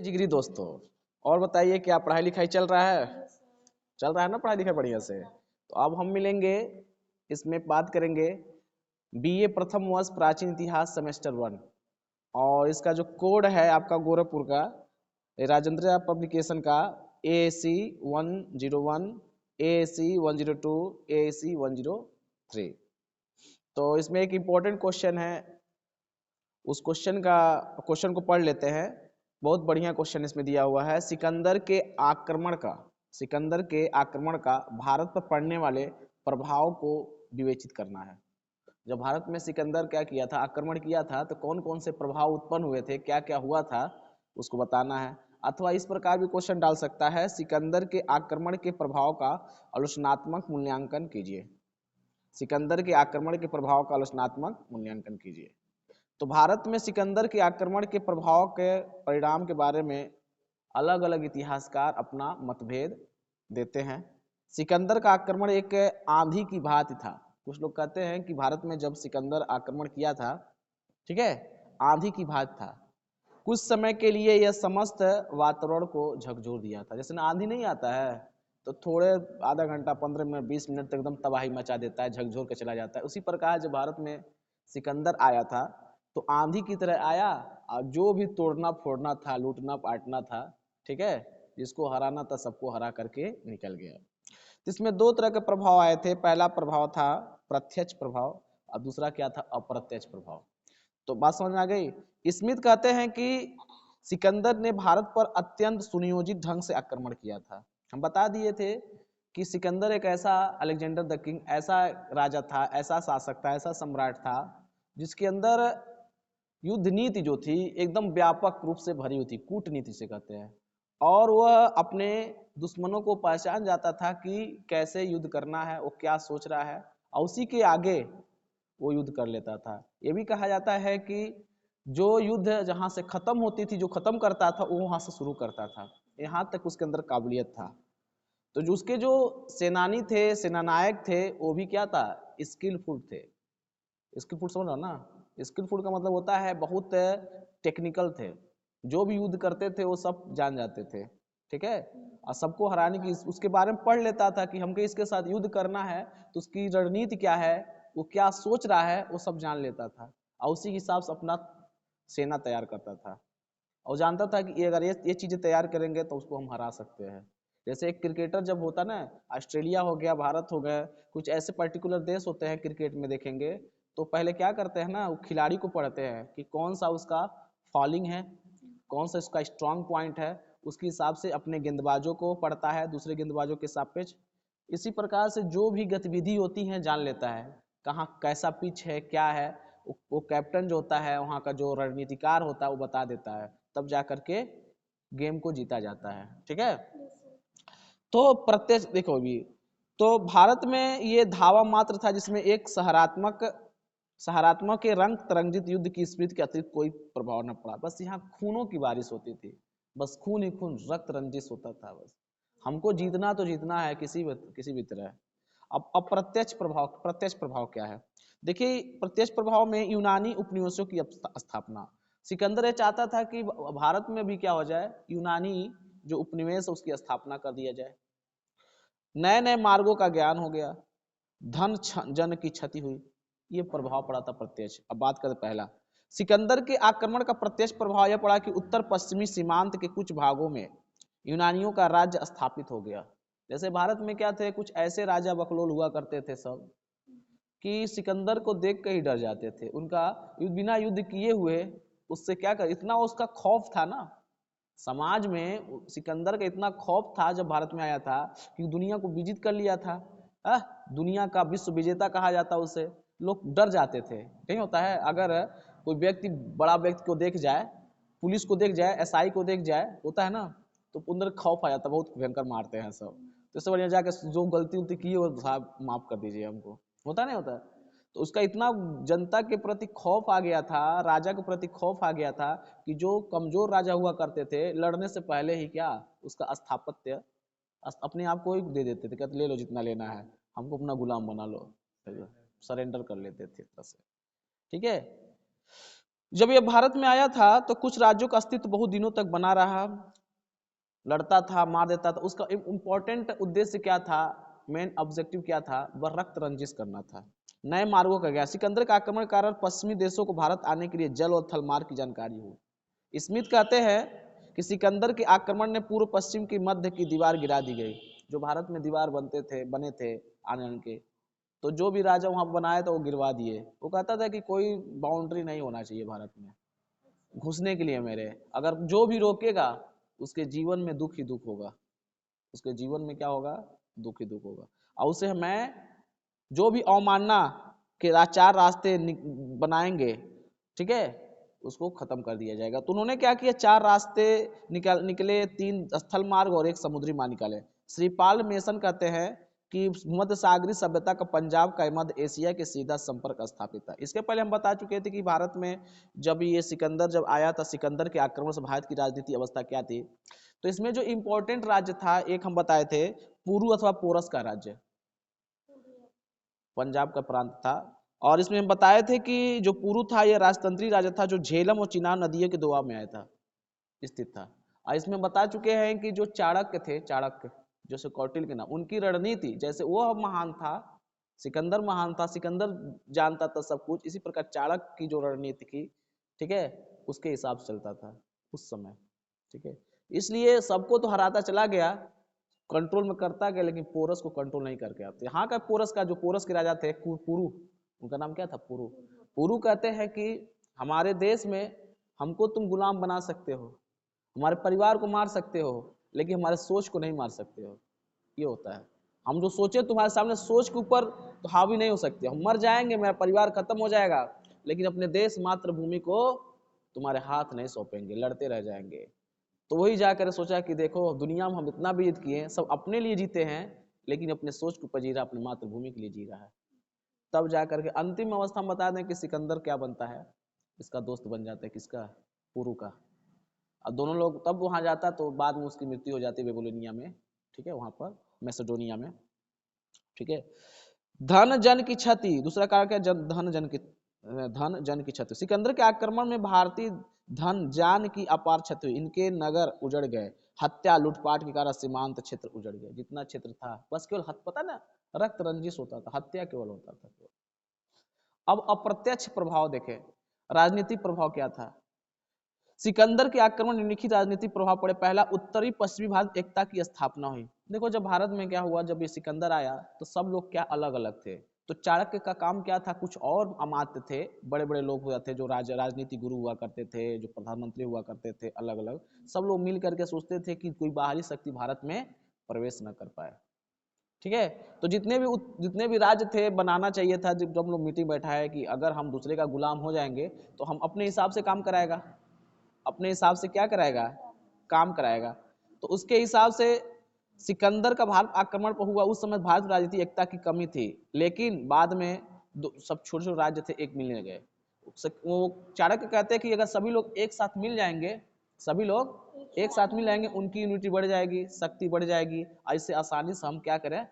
जिगरी दोस्तों, और बताइए क्या पढ़ाई लिखाई चल रहा है? चल रहा है ना पढ़ाई लिखाई बढ़िया से? तो अब हम मिलेंगे, इसमें बात करेंगे बीए प्रथम वर्ष प्राचीन इतिहास सेमेस्टर 1। और इसका जो कोड है आपका गोरखपुर का राजेंद्र पब्लिकेशन का AAC 101, AAC 102, AAC 103। तो इसमें एक इम्पोर्टेंट क्वेश्चन है, उस क्वेश्चन को पढ़ लेते हैं। बहुत बढ़िया क्वेश्चन इसमें दिया हुआ है। सिकंदर के आक्रमण का भारत पर पड़ने वाले प्रभाव को विवेचित करना है। जब भारत में सिकंदर क्या किया था, आक्रमण किया था, तो कौन कौन से प्रभाव उत्पन्न हुए थे, क्या क्या हुआ था, उसको बताना है। अथवा इस प्रकार भी क्वेश्चन डाल सकता है, सिकंदर के आक्रमण के प्रभाव का आलोचनात्मक मूल्यांकन कीजिए। सिकंदर के आक्रमण के प्रभाव का आलोचनात्मक मूल्यांकन कीजिए। तो भारत में सिकंदर के आक्रमण के प्रभाव के परिणाम के बारे में अलग अलग इतिहासकार अपना मतभेद देते हैं। सिकंदर का आक्रमण एक आंधी की भांति था। कुछ लोग कहते हैं कि भारत में जब सिकंदर आक्रमण किया था, ठीक है, आंधी की भांति था। कुछ समय के लिए यह समस्त वातावरण को झकझोर दिया था। जैसे ना आंधी नहीं आता है तो थोड़े आधा घंटा 15 मिनट 20 मिनट तक एकदम तबाही मचा देता है, झकझोर के चला जाता है। उसी प्रकार जब भारत में सिकंदर आया था तो आंधी की तरह आया, और जो भी तोड़ना फोड़ना था, लूटना पाटना था, ठीक है, जिसको हराना था सबको हरा करके निकल गया। इसमें दो तरह के प्रभाव आए थे। पहला प्रभाव था प्रत्यक्ष प्रभाव और दूसरा क्या था, अप्रत्यक्ष प्रभाव। तो बात समझ में आ गई। स्मिथ कहते हैं कि सिकंदर ने भारत पर अत्यंत सुनियोजित ढंग से आक्रमण किया था। हम बता दिए थे कि सिकंदर एक ऐसा अलेक्जेंडर द किंग ऐसा राजा था, ऐसा शासक था, ऐसा सम्राट था जिसके अंदर युद्ध नीति जो थी एकदम व्यापक रूप से भरी हुई थी, कूटनीति से कहते हैं। और वह अपने दुश्मनों को पहचान जाता था कि कैसे युद्ध करना है, वो क्या सोच रहा है, और उसी के आगे वो युद्ध कर लेता था। ये भी कहा जाता है कि जो युद्ध जहाँ से खत्म होती थी, जो खत्म करता था, वो वहां से शुरू करता था। यहाँ तक उसके अंदर काबिलियत था। तो जो उसके जो सेनानी थे, सेनानायक थे, वो भी क्या था, स्किलफुल थे। स्किलफुल समझ रहा ना? स्किलफुल का मतलब होता है बहुत टेक्निकल थे। जो भी युद्ध करते थे वो सब जान जाते थे, ठीक है। और सबको हराने की उसके बारे में पढ़ लेता था कि हमको इसके साथ युद्ध करना है तो उसकी रणनीति क्या है, वो क्या सोच रहा है, वो सब जान लेता था। और उसी हिसाब से अपना सेना तैयार करता था। और जानता था कि अगर ये चीजें तैयार करेंगे तो उसको हम हरा सकते हैं। जैसे एक क्रिकेटर जब होता ना, ऑस्ट्रेलिया हो गया, भारत हो गया, कुछ ऐसे पर्टिकुलर देश होते हैं क्रिकेट में देखेंगे, तो पहले क्या करते हैं ना, वो खिलाड़ी को पढ़ते हैं कि कौन सा उसका फॉलिंग है, कौन सा उसका स्ट्रांग पॉइंट है, उसके हिसाब से अपने गेंदबाजों को पढ़ता है दूसरे गेंदबाजों के सापेक्ष। इसी प्रकार से जो भी गतिविधि होती है जान लेता है, कहाँ कैसा पिच है, क्या है। वो कैप्टन जो होता है, वहाँ का जो रणनीतिकार होता है, वो बता देता है, तब जा करके गेम को जीता जाता है, ठीक है। तो प्रत्यक्ष देखो भी, तो भारत में ये धावा मात्र था जिसमें एक सकारात्मक के रंग तरंजित युद्ध की स्मृति के अतिरिक्त कोई प्रभाव न पड़ा। बस यहाँ खूनों की बारिश होती थी, बस खून ही खून, रक्त रंजिश होता था। बस हमको जीतना तो जीतना है किसी भी तरह। अब प्रत्यक्ष प्रभाव क्या है? देखिए, प्रत्यक्ष प्रभाव में यूनानी उपनिवेशों की स्थापना। सिकंदर ये चाहता था कि भारत में भी क्या हो जाए, यूनानी जो उपनिवेश है उसकी स्थापना कर दिया जाए। नए नए मार्गों का ज्ञान हो गया, धन जन की क्षति हुई, ये प्रभाव पड़ा था प्रत्यक्ष। अब बात करें पहला, सिकंदर के आक्रमण का प्रत्यक्ष प्रभाव यह पड़ा कि उत्तर पश्चिमी सीमांत के कुछ भागों में यूनानियों का राज्य स्थापित हो गया। जैसे भारत में क्या थे, कुछ ऐसे राजा बकलोल हुआ करते थे सब कि सिकंदर को देख कर ही डर जाते थे। उनका बिना युद्ध किए हुए उससे क्या कर, इतना उसका खौफ था ना समाज में। सिकंदर का इतना खौफ था जब भारत में आया था कि दुनिया को विजित कर लिया था। दुनिया का विश्व विजेता कहा जाता उसे। लोग डर जाते थे। नहीं होता है, अगर कोई व्यक्ति बड़ा व्यक्ति को देख जाए, पुलिस को देख जाए, एसआई को देख जाए, होता है ना, तो अंदर खौफ आ जाता, बहुत भयंकर मारते हैं सब। तो इससे बढ़िया जाके जो गलती उलती की है वो साहब माफ कर दीजिए हमको, होता नहीं होता। तो उसका इतना जनता के प्रति खौफ आ गया था, राजा के प्रति खौफ आ गया था कि जो कमजोर राजा हुआ करते थे, लड़ने से पहले ही क्या उसका स्थापत्य अपने आप को ही दे देते थे, कहते ले लो जितना लेना है, हमको अपना गुलाम बना लो, सरेंडर कर लेते थे तरह से, ठीक है। जब ये भारत में आया था तो कुछ राज्यों का अस्तित्व बहुत दिनों तक बना रहा, लड़ता था, मार देता था। उसका इम्पोर्टेंट उद्देश्य क्या था, मेन ऑब्जेक्टिव क्या था, वह रक्त रंजिश करना था। नए मार्गों का गया, सिकंदर का आक्रमण के कारण पश्चिमी देशों को भारत आने के लिए जल और थल मार्ग की जानकारी हुई। स्मिथ कहते हैं कि सिकंदर के आक्रमण ने पूर्व पश्चिम की मध्य की दीवार गिरा दी गई। जो भारत में दीवार बने थे आने के, तो जो भी राजा वहां बनाया था वो गिरवा दिए। वो कहता था कि कोई बाउंड्री नहीं होना चाहिए भारत में घुसने के लिए मेरे, अगर जो भी रोकेगा उसके जीवन में दुख ही दुख होगा, उसके जीवन में क्या होगा, दुख ही दुख होगा। और उसे मैं जो भी अवमानना के चार रास्ते बनाएंगे, ठीक है, उसको खत्म कर दिया जाएगा। तो उन्होंने क्या किया, चार रास्ते निकले, तीन स्थल मार्ग और एक समुद्री मार्ग निकाले। श्रीपाल मेसन कहते हैं कि भूमध्य सागरीय सभ्यता का पंजाब का मध्य एशिया के सीधा संपर्क स्थापित था। इसके पहले हम बता चुके थे कि भारत में जब ये सिकंदर जब आया था, सिकंदर के आक्रमण से भारत की राजनीति अवस्था क्या थी। तो इसमें जो इंपॉर्टेंट राज्य था, एक हम बताए थे पुरु अथवा पोरस का राज्य, पंजाब का प्रांत था। और इसमें हम बताए थे कि जो पुरु था यह राजतंत्री राज्य था, जो झेलम और चिनाब नदियों के दोआब में आया था, स्थित था। और इसमें बता चुके हैं कि जो चाणक्य थे, चाणक्य जैसे कौटिल्य के नाम, उनकी रणनीति, जैसे वो महान था, सिकंदर महान था, सिकंदर जानता था सब कुछ, इसी प्रकार चाणक्य की जो रणनीति की, ठीक है, उसके हिसाब से चलता था उस समय, ठीक है। इसलिए सबको तो हराता चला गया, कंट्रोल में करता गया, लेकिन पोरस को कंट्रोल नहीं करके आते। यहाँ का पोरस का जो पोरस के राजा थे पुरु, उनका नाम क्या था, पुरु। पुरु कहते हैं कि हमारे देश में हमको तुम गुलाम बना सकते हो, हमारे परिवार को मार सकते हो, लेकिन हमारे सोच को नहीं मार सकते हो। ये होता है, हम जो सोचे तुम्हारे सामने सोच के ऊपर तो हावी नहीं हो सकते। हम मर जाएंगे, मेरा परिवार खत्म हो जाएगा, लेकिन अपने देश मातृभूमि को तुम्हारे हाथ नहीं सौंपेंगे, लड़ते रह जाएंगे। तो वही जाकर सोचा कि देखो दुनिया में हम इतना भी जीत किए, सब अपने लिए जीते हैं, लेकिन अपने सोच के ऊपर जी रहा, अपनी मातृभूमि के लिए जी रहा है। तब जाकर के अंतिम अवस्था में बता दें कि सिकंदर क्या बनता है, इसका दोस्त बन जाता है, किसका, पुरु का। अब दोनों लोग तब वहां जाता, तो बाद में उसकी मृत्यु हो जाती है बेबीलोनिया में, ठीक है, वहां पर मैसेडोनिया में, ठीक है। धन जन की क्षति, दूसरा कारण क्या, धन जन की क्षति। सिकंदर के आक्रमण में भारतीय धन जान की अपार क्षति हुई, इनके नगर उजड़ गए, हत्या लूटपाट के कारण सीमांत क्षेत्र उजड़ गए। जितना क्षेत्र था बस केवल पता ना, रक्त रंजिश होता था, हत्या केवल होता था। अब अप्रत्यक्ष प्रभाव देखें, राजनीतिक प्रभाव क्या था। सिकंदर के आक्रमण निम्नलिखित राजनीतिक प्रभाव पड़े। पहला, उत्तरी पश्चिमी भारत एकता की स्थापना हुई। देखो जब भारत में क्या हुआ, जब ये सिकंदर आया तो सब लोग क्या अलग अलग थे। तो चाणक्य का काम क्या था, कुछ और अमात्य थे, बड़े बड़े लोग हुआ थे, जो राजनीति गुरु हुआ करते थे, जो प्रधानमंत्री हुआ करते थे, अलग अलग सब लोग मिल करके सोचते थे कि कोई बाहरी शक्ति भारत में प्रवेश न कर पाए, ठीक है। तो जितने भी राज्य थे बनाना चाहिए था। जब हम लोग मीटिंग बैठा है कि अगर हम दूसरे का गुलाम हो जाएंगे तो हम अपने हिसाब से काम कराएगा, अपने हिसाब से क्या कराएगा, काम कराएगा। तो उसके हिसाब से सिकंदर का भारत आक्रमण पर हुआ। उस समय भारत राजनीतिक एकता की कमी थी, लेकिन बाद में सब छोटे छोटे राज्य थे, एक मिलने गए। वो चाणक्य कहते हैं कि अगर सभी लोग एक साथ मिल जाएंगे, सभी लोग एक साथ मिल जाएंगे, उनकी यूनिटी बढ़ जाएगी, शक्ति बढ़ जाएगी, ऐसे आसानी से हम क्या करें,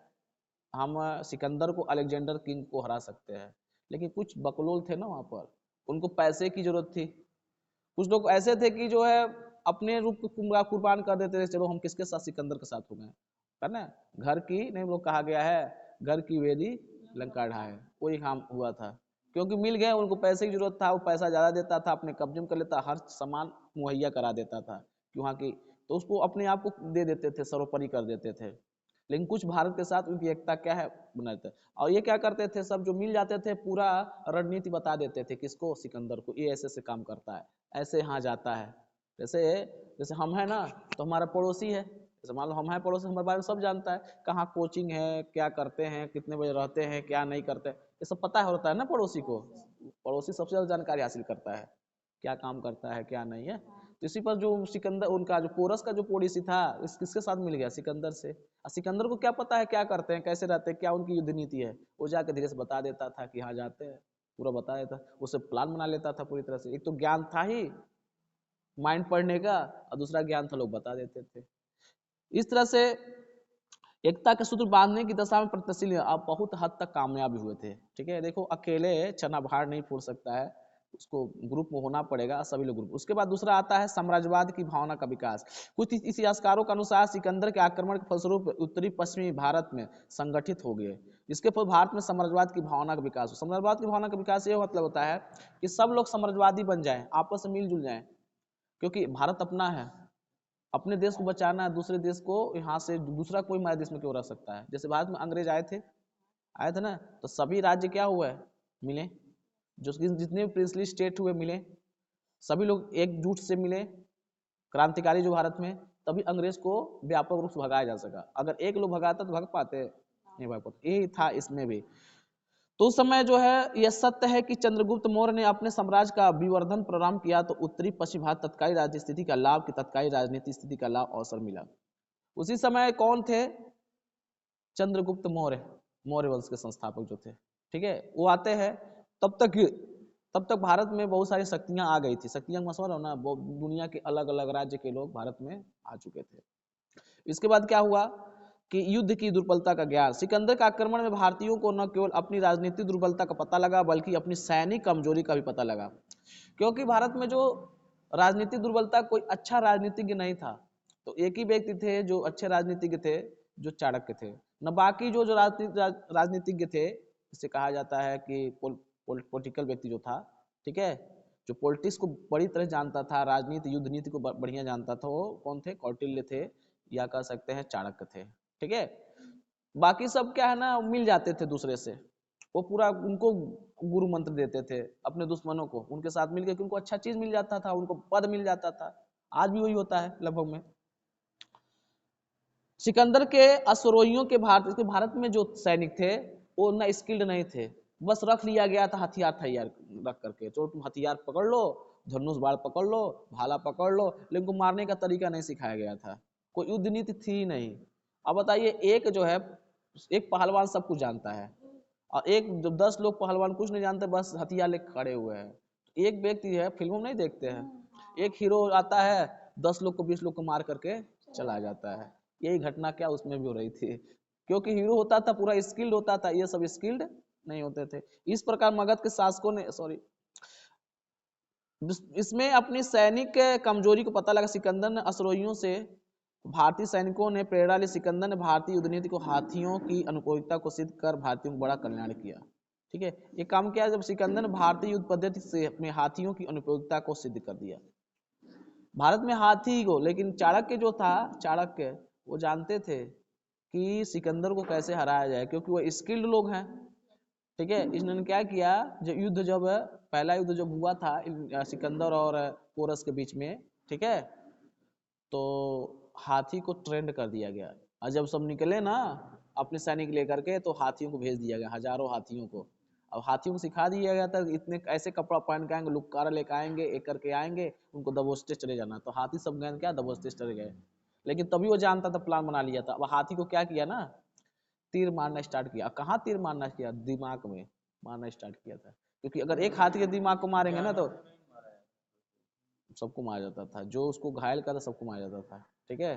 हम सिकंदर को, अलेक्जेंडर किंग को हरा सकते हैं। लेकिन कुछ बकलोल थे ना वहां पर, उनको पैसे की जरूरत थी। कुछ लोग ऐसे थे कि जो है अपने रूप को कुर्बान कर देते थे, चलो हम किसके साथ, सिकंदर के साथ हो गए, है ना। घर की नहीं लोग कहा गया है, घर की वेदी लंका ढाए, वही काम हुआ था। क्योंकि मिल गए, उनको पैसे की जरूरत था, वो पैसा ज्यादा देता था, अपने कब्जे में कर लेता, हर सामान मुहैया करा देता था कि वहाँ की, तो उसको अपने आप को दे देते थे, सर्वोपरि कर देते थे। लेकिन कुछ भारत के साथ उनकी एकता क्या है बनाते, और ये क्या करते थे, सब जो मिल जाते थे पूरा रणनीति बता देते थे, किसको, सिकंदर को, ये ऐसे ऐसे काम करता है, ऐसे यहाँ जाता है। जैसे जैसे हम है ना, तो हमारा पड़ोसी है, जैसे मान लो हम हैं पड़ोसी, हमारे बारे में सब जानता है, कहाँ कोचिंग है, क्या करते हैं, कितने बजे रहते हैं, क्या नहीं करते, ये सब पता होता है ना पड़ोसी को। पड़ोसी सबसे ज्यादा जानकारी हासिल करता है, क्या काम करता है क्या नहीं है। तो इसी पर जो सिकंदर, उनका जो पोरस का जो पड़ोसी था, किसके साथ मिल गया, सिकंदर से। सिकंदर को क्या पता है क्या करते हैं, कैसे रहते हैं, क्या उनकी युद्ध नीति है, वो जाकर धीरे से बता देता था कि हाँ जाते हैं, पूरा बता देता, उसे प्लान बना लेता था पूरी तरह से। एक तो ज्ञान था ही माइंड पढ़ने का, और दूसरा ज्ञान था लोग बता देते थे। इस तरह से एकता के सूत्र बांधने की दशा में प्रगतिशील आप बहुत हद तक कामयाब हुए थे, ठीक है। देखो अकेले चना भार नहीं फोड़ सकता है, उसको ग्रुप में होना पड़ेगा, सभी लोग ग्रुप। उसके बाद दूसरा आता है साम्राज्यवाद की भावना का विकास। कुछ इतिहासकारों के अनुसार सिकंदर के आक्रमण के फलस्वरूप उत्तरी पश्चिमी भारत में संगठित हो गए। इसके फल भारत में साम्राज्यवाद की भावना का विकास। साम्राज्यवाद की भावना का विकास ये मतलब होता है कि सब लोग साम्राज्यवादी बन जाएं, आपस में मिलजुल जाएं, क्योंकि भारत अपना है, अपने देश को बचाना है, दूसरे देश को यहाँ से दूसरा कोई हमारे देश में क्यों रह सकता है। जैसे भारत में अंग्रेज आए थे ना, तो सभी राज्य क्या हुए, मिले, जो जितने भी प्रिंसली स्टेट हुए मिले, सभी लोग एकजुट से मिले, क्रांतिकारी जो भारत में, तभी अंग्रेज को व्यापक रूप से भगाया जा सका। अगर एक लोग भगाता तो भग पाते नहीं, भग पाते। यही था इसमें भी। तो उस समय जो है यह सत्य है कि चंद्रगुप्त मौर्य ने अपने साम्राज्य का विवर्धन प्रारंभ किया तो उत्तरी पश्चिम भारत तत्कालीन राजनीतिक स्थिति का लाभ की तत्कालीन राजनीतिक स्थिति का लाभ अवसर मिला। उसी समय कौन थे, चंद्रगुप्त मौर्य, मौर्य वंश के संस्थापक जो थे, ठीक है, वो आते हैं। तब तक भारत में बहुत सारी शक्तियां आ गई थी। शक्तियां मशहूर हो ना, दुनिया के अलग अलग राज्य के लोग भारत में आ चुके थे। इसके बाद क्या हुआ कि युद्ध की दुर्बलता का ज्ञान। सिकंदर के आक्रमण में भारतीयों को न केवल अपनी राजनीतिक दुर्बलता का पता लगा बल्कि अपनी सैनिक कमजोरी का भी पता लगा, क्योंकि भारत में जो राजनीतिक दुर्बलता, कोई अच्छा राजनीतिज्ञ नहीं था। तो एक ही व्यक्ति थे जो अच्छे राजनीतिज्ञ थे, जो चाणक्य थे। न बाकी जो राजनीतिज्ञ थे, जिसे कहा जाता है कि पॉलिटिकल व्यक्ति जो था, ठीक है, जो पॉलिटिक्स को बड़ी तरह जानता था, राजनीति युद्ध नीति को बढ़िया जानता था, वो कौन थे, कौटिल्य थे, या कह सकते हैं चाणक्य थे, ठीक है। बाकी सब क्या है ना, मिल जाते थे दूसरे से, वो पूरा उनको गुरु मंत्र देते थे अपने दुश्मनों को, उनके साथ मिलकर, कि उनको अच्छा चीज मिल जाता था, उनको पद मिल जाता था। आज भी वही होता है लगभग में। सिकंदर के अश्वरोहियों के भारत में जो सैनिक थे वो ना स्किल्ड नहीं थे, बस रख लिया गया था हथियार तैयार रख करके, तो तुम हथियार पकड़ लो, धनुष बाण पकड़ लो, भाला पकड़ लो, लेकिन उनको मारने का तरीका नहीं सिखाया गया था, कोई युद्ध नीति थी ही नहीं। अब बताइए, एक जो है, एक पहलवान सब कुछ जानता है, और एक जब 10 लोग पहलवान कुछ नहीं जानते, बस हथियार लेकर खड़े हुए हैं। एक व्यक्ति है, फिल्मों में नहीं देखते हैं, एक हीरो आता है, 10 लोग को 20 लोग को मार करके चला जाता है। यही घटना क्या उसमें भी हो रही थी, क्योंकि हीरो होता था पूरा स्किल्ड होता था, ये सब स्किल्ड नहीं होते थे। इस प्रकार मगध के शासकों ने, इसमें अपनी सैनिक कमजोरी को पता लगा सिकंदर ने अश्वरोहियों से भारतीय सैनिकों ने प्रेरणा ली। सिकंदर ने भारतीय युद्ध नीति को हाथियों की अनुकूलता को सिद्ध कर भारतीयों को बड़ा कल्याण किया, ठीक है। ये काम किया जब सिकंदर ने भारतीय युद्ध पद्धति से अपने हाथियों की अनुपयोगिता को सिद्ध कर दिया, भारत में हाथी को। लेकिन चाणक्य जो था, चाणक्य वो जानते थे कि सिकंदर को कैसे हराया जाए, क्योंकि वो स्किल्ड लोग हैं, ठीक है। इन्होंने क्या किया, जब पहला युद्ध जब हुआ था सिकंदर और पोरस के बीच में, ठीक है, तो हाथी को ट्रेंड कर दिया गया, और जब सब निकले ना अपने सैनिक लेकर के, तो हाथियों को भेज दिया गया, हजारों हाथियों को। अब हाथियों को सिखा दिया गया था, इतने ऐसे कपड़ा पहन के आएंगे, लुक्कारा लेकर आएंगे, एक करके आएंगे, उनको दबोचते चले जाना। तो हाथी सब गए क्या, दबोचते चले गए। लेकिन तभी वो जानता था, प्लान बना लिया था। अब हाथी को क्या किया ना, तीर मारना स्टार्ट किया। कहाँ तीर मारना किया, दिमाग में मारना स्टार्ट किया था, क्योंकि अगर एक हाथी के दिमाग को मारेंगे ना, तो सबको मारा जाता था, जो उसको घायल करता सबको मारा जाता था, ठीक है।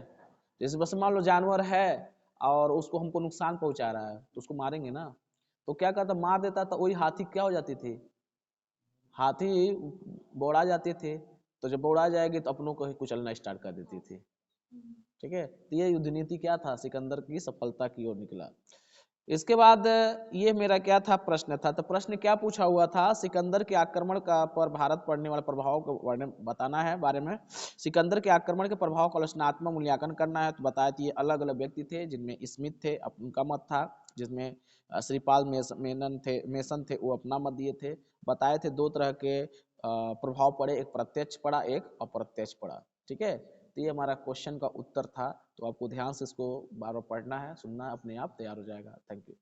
जैसे बस मान लो जानवर है और उसको हमको नुकसान पहुंचा रहा है, तो उसको मारेंगे ना, तो क्या करता, मार देता था। वही हाथी क्या हो जाती थी, हाथी बौड़ा जाते थे, तो जब बौड़ा जाएगी तो अपनों को ही कुचलना स्टार्ट कर देती थी, ठीक है। तो ये युद्ध नीति क्या था, सिकंदर की सफलता की ओर निकला। इसके बाद ये मेरा क्या था, प्रश्न था। तो प्रश्न क्या पूछा हुआ था, सिकंदर के आक्रमण का पर भारत पड़ने वाले प्रभाव को वर्णन बताना है बारे में। सिकंदर के आक्रमण के प्रभाव का आलोचनात्मक मूल्यांकन करना है। तो बताया कि ये अलग अलग व्यक्ति थे, जिनमें स्मिथ थे, उनका मत था, जिसमें श्रीपाल मेसन थे, वो अपना मत दिए थे। बताए थे दो तरह के प्रभाव पड़े, एक प्रत्यक्ष पड़ा, एक अप्रत्यक्ष पड़ा, ठीक है। तो ये हमारा क्वेश्चन का उत्तर था। तो आपको ध्यान से इसको बार बार पढ़ना है, सुनना है, अपने आप तैयार हो जाएगा। Thank you.